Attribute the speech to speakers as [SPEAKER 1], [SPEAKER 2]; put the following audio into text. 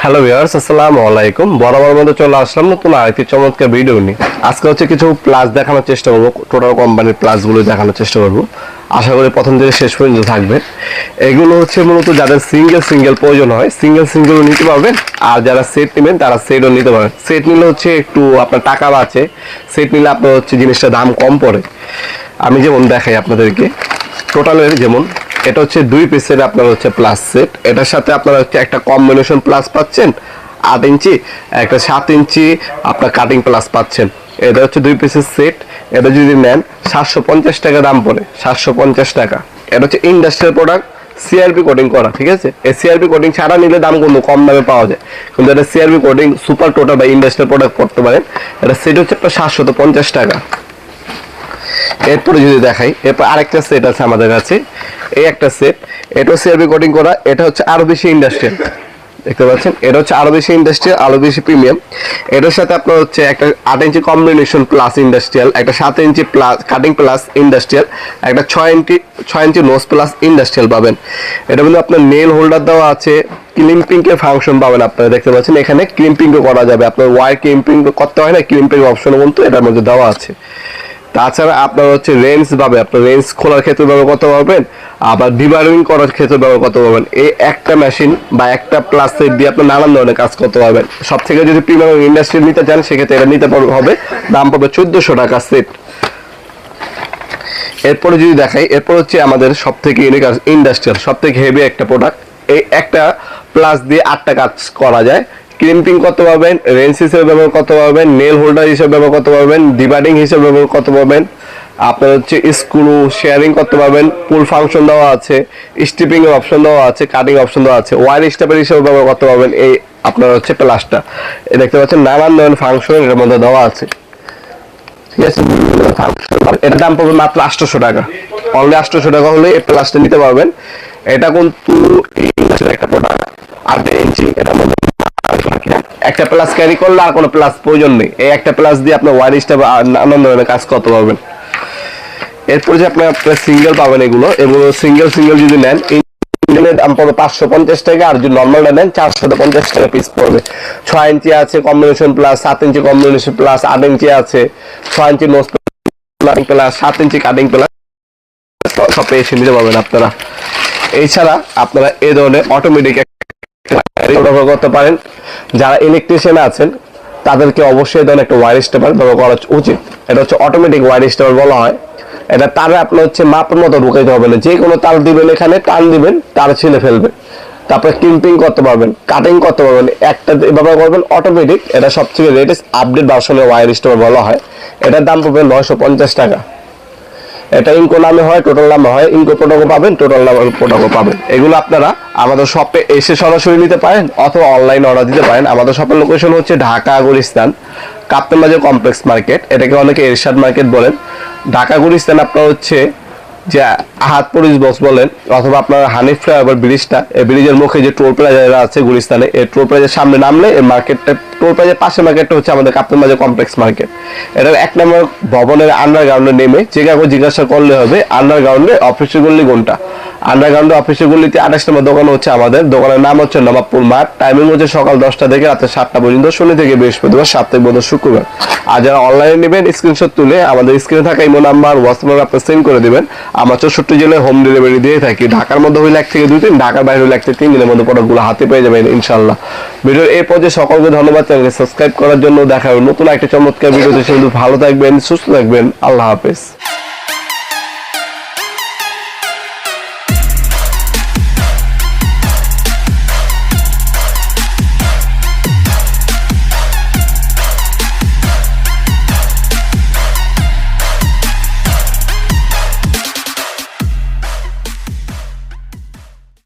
[SPEAKER 1] Hello viewers, আসসালামু আলাইকুম। বরাবর মতো চলে আসলাম নতুন আরেকটি চমৎকার ভিডিও নিয়ে। আজকে হচ্ছে কিছু প্লাস দেখানোর চেষ্টা করবো, টোটাল কোম্পানির প্লাসগুলো দেখানোর চেষ্টা করবো। আশা করি প্রথম থেকে শেষ পর্যন্ত থাকবে। এগুলো হচ্ছে মূলত যাদের সিঙ্গেল প্রয়োজন হয় সিঙ্গেলও নিতে পারবেন, আর যারা সেট নেবেন তারা সেটও নিতে পারবেন। সেট নিলে হচ্ছে একটু আপনার টাকা বাঁচে, সেট নিলে আপনার হচ্ছে জিনিসটা দাম কম পড়ে। আমি যেমন দেখাই আপনাদেরকে, টোটালের যেমন এটা হচ্ছে 2 পিসের আপনার হচ্ছে প্লাস সেট। এটার সাথে আপনারা হচ্ছে একটা কম্বিনেশন প্লাস পাচ্ছেন 8 ইঞ্চি, একটা 7 ইঞ্চি আপনার কাটিং প্লাস পাচ্ছেন। এটা হচ্ছে 2 পিসের সেট। এটা যদি নেন 750 টাকা দাম পড়ে, 750 টাকা। এটা হচ্ছে ইন্ডাস্ট্রিয়াল প্রোডাক্ট, সিআরপি কোডিং করা, ঠিক আছে। এই সিআরপি কোডিং ছাড়া নিলে দাম কিন্তু কম দামে পাওয়া যায়, কিন্তু এটা সিআরপি কোডিং সুপার টোটাল বা ইন্ডাস্ট্রিয়াল প্রোডাক্ট করতে পারেন। এটা সেট হচ্ছে আপনার 750 টাকা। এরপরে যদি দেখাই, এরপর আরেকটা সেট আছে আমাদের কাছে, এই একটা সেট। এটা সিআরপি কোডিং করা, এটা হচ্ছে আরো বেশি ইন্ডাস্ট্রিয়াল, দেখতে পাচ্ছেন। এটা হচ্ছে আরো বেশি ইন্ডাস্ট্রিয়াল, আরো বেশি প্রিমিয়াম। এটার সাথে আপনার হচ্ছে একটা 8 ইঞ্চি কম্বিনেশন প্লাস ইন্ডাস্ট্রিয়াল, একটা 7 ইঞ্চি প্লাস কাটিং প্লাস ইন্ডাস্ট্রিয়াল, একটা 6 ইঞ্চি নোজ প্লাস ইন্ডাস্ট্রিয়াল পাবেন। এটা কিন্তু আপনার নেল হোল্ডার দেওয়া আছে, ক্লিম্পিং এর ফাংশন পাবেন। আপনারা দেখতে পাচ্ছেন এখানে ক্লিম্পিং করা যাবে, আপনার ওয়ার ক্লিম্পিং করতে হয় না, ক্লিম্পিং অপশন কিন্তু এটার মধ্যে দেওয়া আছে। তাছাড়া আপনার হচ্ছে রেঞ্জ পাবে, আপনার রেঞ্জ খোলার ক্ষেত্রে ব্যবহার করতে পারবেন, আবার ডিবারিং করার ক্ষেত্রে ব্যবহার করতে পারবেন। এই একটা মেশিন বা একটা প্লাস সেট দিয়ে আপনি নানান ধরনের কাজ করতে পারবেন। সব থেকে যদি প্রিমিয়াম ইন্ডাস্ট্রি নিতে চান সেক্ষেত্রে এটা নিতে হবে, দাম পাবে 1400 টাকা সেট। এরপরে যদি দেখাই, এরপর হচ্ছে আমাদের সব থেকে ইন্ডাস্ট্রিয়াল সব থেকে হেভি একটা প্রোডাক্ট। এই একটা প্লাস দিয়ে 8টা কাজ করা যায়। ক্লিম্পিং করতে পারবেন, রেঞ্জ হিসেবে ব্যবহার করতে পারবেন, নেল হোল্ডার হিসেবে ব্যবহার করতে পারবেন, ডিবাডিং হিসেবে ব্যবহার করতে পারবেন, আপনার হচ্ছে স্ক্রু শেয়ারিং করতে পারবেন, পুল ফাংশন দেওয়া আছে, স্টিপিং এর অপশন দেওয়া আছে, কাটিং অপশন দেওয়া আছে, ওয়ার স্টেপার হিসেবে ব্যবহার করতে পারবেন। এই আপনার হচ্ছে প্লাসটা দেখতে পাচ্ছেন নানান ধরনের ফাংশন এর মধ্যে দেওয়া আছে, ঠিক আছে। এটার দাম পড়বে মাত্র 800 টাকা। অনলি 800 টাকা হলে এই প্লাসটা নিতে পারবেন। এটা কিন্তু একটা প্রোডাক্ট 8 ইঞ্চি, এটার মধ্যে একটা প্লাস ক্যারি করলে আর কোনো প্লাস প্রয়োজন নেই। এই একটা প্লাস দিয়ে আপনার ওয়ারিশটা নানান ধরনের কাজ করতে পারবেন। এরপর যে আপনার সিঙ্গেল পাবেন, এগুলো সিঙ্গেল যদি নেন দাম পড়বে 550 টাকা, আর যদি নর্মালটা নেন 450 টাকা পিস পড়বে। 6 ইঞ্চি আছে কম্বিনেশন প্লাস, 7 ইঞ্চি কম্বিনেশন প্লাস, 8 ইঞ্চি আছে, 6 ইঞ্চি নোজ প্লাস, 7 ইঞ্চি কাটিং প্লাস, সব এসে নিতে পারবেন আপনারা। এছাড়া আপনারা এই ধরনের অটোমেটিক ব্যবহার করতে পারেন। যারা ইলেকট্রিশিয়ান আছেন তাদেরকে অবশ্যই ধরনের একটা ওয়্যার স্টেপার ব্যবহার করা উচিত। এটা হচ্ছে অটোমেটিক ওয়্যার স্টেপার বলা হয়। এটা তারে আপনার হচ্ছে মাপের মতো ঢুকাইতে হবে না, যে কোনো তার দিবেন, এখানে টান দিবেন, তার ছিঁড়ে ফেলবে। তারপরে ক্লিম্পিং করতে পারবেন, কাটিং করতে পারবেন, একটা ব্যবহার করবেন অটোমেটিক। এটা সবথেকে লেটেস্ট আপডেট ভার্সনের ওয়্যার স্টেপার বলা হয়। এটার দাম পড়বে 950 টাকা। এটা ইনকো নামে হয়, টোটাল নামে হয়। ইনকো প্রোডাক্টও পাবেন, টোটাল নামের প্রোডাক্টও পাবেন। এগুলো আপনারা আমাদের শপে এসে সরাসরি নিতে পারেন অথবা অনলাইন অর্ডার দিতে পারেন। আমাদের শপের লোকেশন হচ্ছে ঢাকা গুলিস্তান কাপ্তান বাজার কমপ্লেক্স মার্কেট, এটাকে অনেকে এরশাদ মার্কেট বলেন। ঢাকা গুলিস্তান আপনার হচ্ছে যে আহাদ পুলিশ বক্স বলেন, অথবা আপনার হানিফ ফ্লাইওভার ব্রিজটা, এই ব্রিজের মুখে যে টোল প্লাজা আছে গুলিস্তানে, এই টোল প্লাজার সামনে নামলে এই মার্কেটটা, টোল প্লাজার পাশে মার্কেটটা হচ্ছে আমাদের কাপ্তান বাজার কমপ্লেক্স মার্কেট। এটা 1 নম্বর ভবনের আন্ডারগ্রাউন্ডে নেমে যে কাউকে জিজ্ঞাসা করলে হবে আন্ডারগ্রাউন্ডে অফিসের গল্লি কোনটা। আন্ডারগ্রাউন্ডে অফিসের গল্লিতে 28 নম্বর দোকান হচ্ছে আমাদের। দোকানের নাম হচ্ছে নবাবপুর মাঠ। টাইমিং হচ্ছে সকাল 10টা থেকে রাতে 7টা পর্যন্ত, শনি থেকে বৃহস্পতিবার, সাপ্তাহিক বন্ধ শুক্রবার। আর যারা অনলাইনে নেবেন স্ক্রিনশট তুলে আমাদের স্ক্রিনে থাকা ইমো নাম্বার, হোয়াটসঅ্যাপ নাম্বার আপনি সেন্ড করে দিবেন। আমরা 64 জেলায় হোম ডেলিভারি দিয়ে থাকি। ঢাকার মধ্যে হইলে 1 থেকে 2 দিন, ঢাকার বাইরে হইলে 1 থেকে 3 দিনের মধ্যে প্রোডাক্টগুলো হাতে পেয়ে যাবেন ইনশাআল্লাহ। ভিডিওর এই পর্যায়ে সকলকে ধন্যবাদ, চ্যানেলকে সাবস্ক্রাইব করার জন্য। দেখা হবে নতুন একটা চমৎকার ভিডিওতে। সেগুলো ভালো থাকবেন, সুস্থ থাকবেন, আল্লাহ হাফেজ।